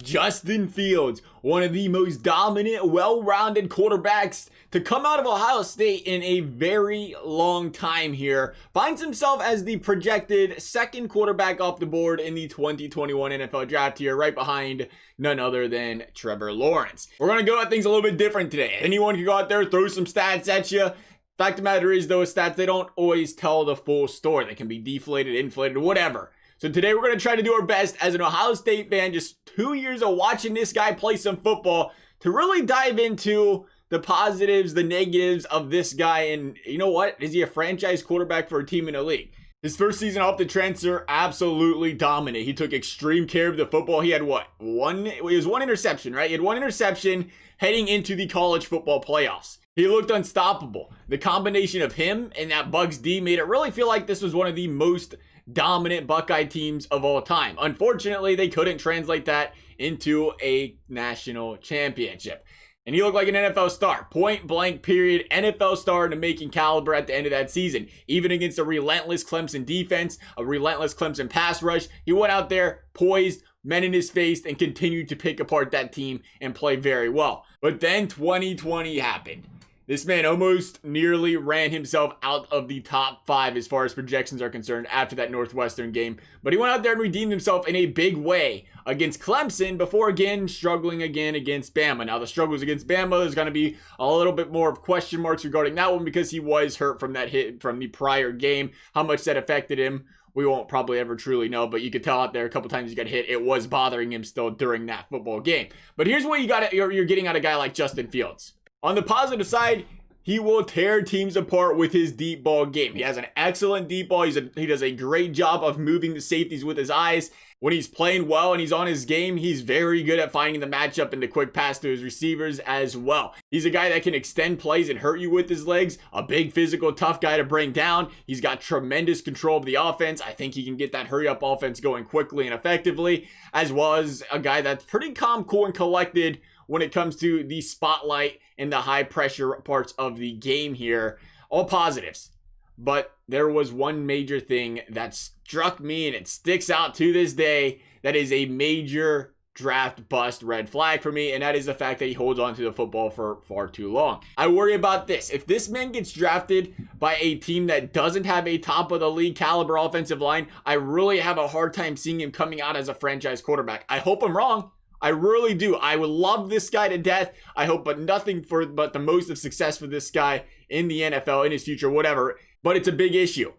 Justin Fields, one of the most dominant, well-rounded quarterbacks to come out of Ohio State in a very long time here, finds himself as the projected second quarterback off the board in the 2021 NFL draft here, right behind none other than Trevor Lawrence. We're going to go at things a little bit different today. Anyone can go out there, throw some stats at you. Fact of the matter is, those stats, they don't always tell the full story. They can be deflated, inflated, whatever. So today we're going to try to do our best as an Ohio State fan, just 2 years of watching this guy play some football, to really dive into the positives, the negatives of this guy. And you know what? Is he a franchise quarterback for a team in the league? His first season off the transfer, absolutely dominant. He took extreme care of the football. He had what? It was one interception, right? He had one interception heading into the college football playoffs. He looked unstoppable. The combination of him and that Bucs D made it really feel like this was one of the most dominant Buckeye teams of all time. Unfortunately, they couldn't translate that into a national championship. And he looked like an NFL star. Point blank period. NFL star in the making caliber at the end of that season. Even against a relentless Clemson defense, a relentless Clemson pass rush, he went out there poised, men in his face, and continued to pick apart that team and play very well. But then 2020 happened. This man almost nearly ran himself out of the top 5 as far as projections are concerned after that Northwestern game. But he went out there and redeemed himself in a big way against Clemson before again struggling again against Bama. Now the struggles against Bama, there's going to be a little bit more of question marks regarding that one because he was hurt from that hit from the prior game. How much that affected him, we won't probably ever truly know, but you could tell out there a couple times he got hit. It was bothering him still during that football game. But here's what you're getting out of a guy like Justin Fields. On the positive side, he will tear teams apart with his deep ball game. He has an excellent deep ball. He does a great job of moving the safeties with his eyes. When he's playing well and he's on his game, he's very good at finding the matchup and the quick pass to his receivers as well. He's a guy that can extend plays and hurt you with his legs. A big, physical, tough guy to bring down. He's got tremendous control of the offense. I think he can get that hurry-up offense going quickly and effectively, as well as a guy that's pretty calm, cool, and collected when it comes to the spotlight and the high pressure parts of the game here. All positives. But there was one major thing that struck me, and it sticks out to this day, that is a major draft bust red flag for me, and that is the fact that he holds on to the football for far too long. I worry about this. If this man gets drafted by a team that doesn't have a top of the league caliber offensive line, I really have a hard time seeing him coming out as a franchise quarterback. I hope I'm wrong. I really do. I would love this guy to death. I hope but the most of success for this guy in the NFL, in his future, whatever. But it's a big issue.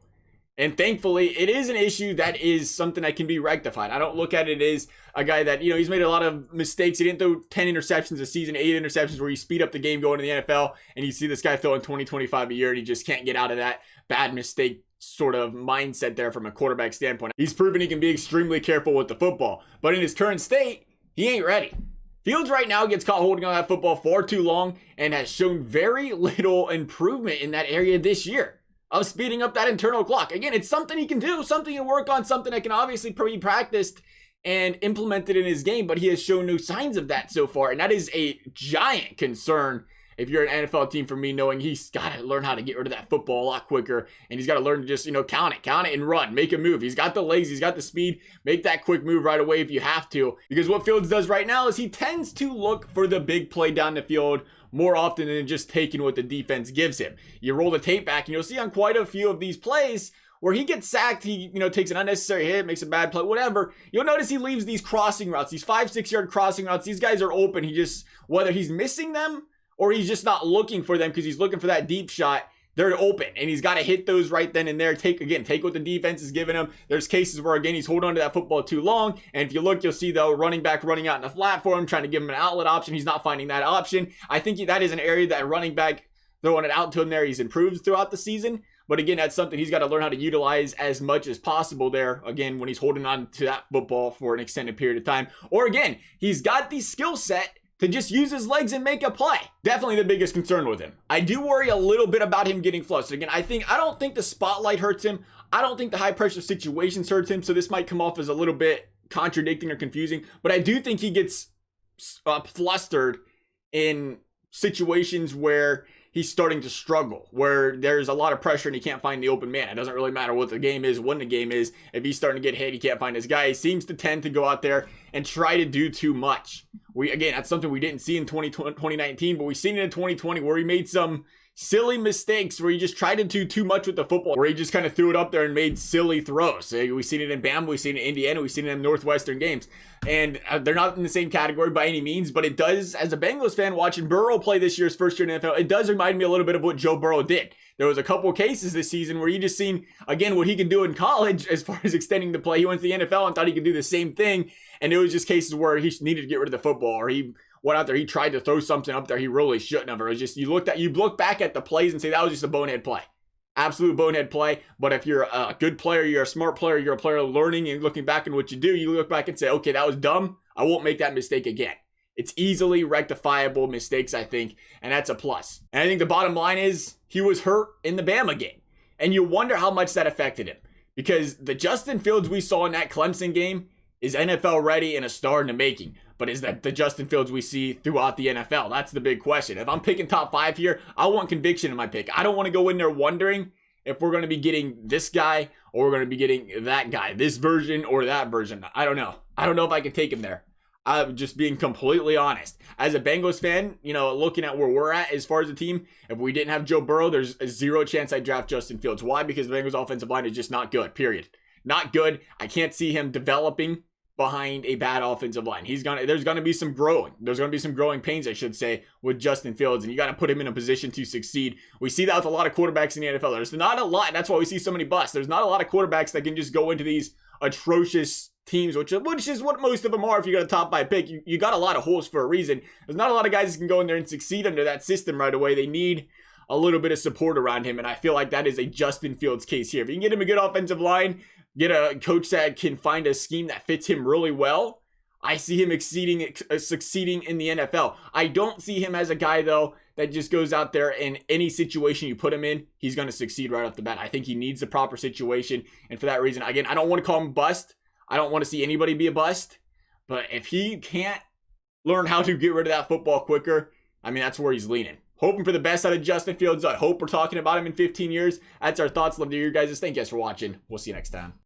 And thankfully, it is an issue that is something that can be rectified. I don't look at it as a guy that, he's made a lot of mistakes. He didn't throw 10 interceptions a season, 8 interceptions where you speed up the game going to the NFL. And you see this guy throwing 20-25 a year and he just can't get out of that bad mistake sort of mindset there from a quarterback standpoint. He's proven he can be extremely careful with the football. But in his current state, he ain't ready. Fields right now gets caught holding on that football far too long and has shown very little improvement in that area this year of speeding up that internal clock. Again, it's something he can do, something he can work on, something that can obviously be practiced and implemented in his game, but he has shown no signs of that so far. And that is a giant concern if you're an NFL team, for me, knowing he's got to learn how to get rid of that football a lot quicker. And he's got to learn to just, count it and run, make a move. He's got the legs, he's got the speed, make that quick move right away if you have to. Because what Fields does right now is he tends to look for the big play down the field more often than just taking what the defense gives him. You roll the tape back and you'll see on quite a few of these plays where he gets sacked, he takes an unnecessary hit, makes a bad play, whatever. You'll notice he leaves these crossing routes, these 5-6 yard crossing routes. These guys are open. He just, whether he's missing them or he's just not looking for them because he's looking for that deep shot, they're open, and he's got to hit those right then and there. Take what the defense is giving him. There's cases where, again, he's holding on to that football too long, and if you look, you'll see, though, running back running out in the flat for him, trying to give him an outlet option. He's not finding that option. I think that is an area that running back, throwing it out to him there, he's improved throughout the season. But again, that's something he's got to learn how to utilize as much as possible there, again, when he's holding on to that football for an extended period of time. Or, again, he's got the skill set to just use his legs and make a play. Definitely the biggest concern with him. I do worry a little bit about him getting flustered. Again, I don't think the spotlight hurts him. I don't think the high pressure situations hurts him. So this might come off as a little bit contradicting or confusing, but I do think he gets flustered in situations where he's starting to struggle, where there's a lot of pressure and he can't find the open man. It doesn't really matter what the game is, when the game is. If he's starting to get hit, he can't find his guy. He seems to tend to go out there and try to do too much. Again, that's something we didn't see in 2019, but we've seen it in 2020 where he made some silly mistakes where he just tried to do too much with the football, where he just kind of threw it up there and made silly throws. We've seen it in Bama, we've seen it in Indiana, we've seen it in Northwestern games. And they're not in the same category by any means, but it does, as a Bengals fan watching Burrow play this year's first year in the NFL, it does remind me a little bit of what Joe Burrow did. There was a couple of cases this season where you just seen, again, what he can do in college as far as extending the play. He went to the NFL and thought he could do the same thing, and it was just cases where he needed to get rid of the football, or he went out there, he tried to throw something up there he really shouldn't have. Or it was just, you look back at the plays and say that was just a bonehead play. Absolute bonehead play. But if you're a good player, you're a smart player, you're a player learning and looking back on what you do, you look back and say, okay, that was dumb. I won't make that mistake again. It's easily rectifiable mistakes, I think, and that's a plus. And I think the bottom line is he was hurt in the Bama game. And you wonder how much that affected him. Because the Justin Fields we saw in that Clemson game is NFL ready and a star in the making. But is that the Justin Fields we see throughout the NFL? That's the big question. If I'm picking top 5 here, I want conviction in my pick. I don't want to go in there wondering if we're going to be getting this guy or we're going to be getting that guy, this version or that version. I don't know. I don't know if I can take him there. I'm just being completely honest. As a Bengals fan, looking at where we're at as far as the team, if we didn't have Joe Burrow, there's a 0 chance I'd draft Justin Fields. Why? Because the Bengals offensive line is just not good, period. Not good. I can't see him developing behind a bad offensive line. There's gonna be some growing. There's gonna be some growing pains, I should say, with Justin Fields, and you got to put him in a position to succeed. We see that with a lot of quarterbacks in the NFL. There's not a lot. That's why we see so many busts. There's not a lot of quarterbacks that can just go into these atrocious teams, which is what most of them are. If you got a top 5 pick, you got a lot of holes for a reason. There's not a lot of guys that can go in there and succeed under that system right away. They need a little bit of support around him, and I feel like that is a Justin Fields case here. If you can get him a good offensive line, get a coach that can find a scheme that fits him really well, I see him succeeding in the NFL. I don't see him as a guy, though, that just goes out there and any situation you put him in, he's going to succeed right off the bat. I think he needs the proper situation, and for that reason, again, I don't want to call him bust. I don't want to see anybody be a bust, but if he can't learn how to get rid of that football quicker, I mean, that's where he's leaning. Hoping for the best out of Justin Fields. I hope we're talking about him in 15 years. That's our thoughts. Love to hear your guys. Thank you guys for watching. We'll see you next time.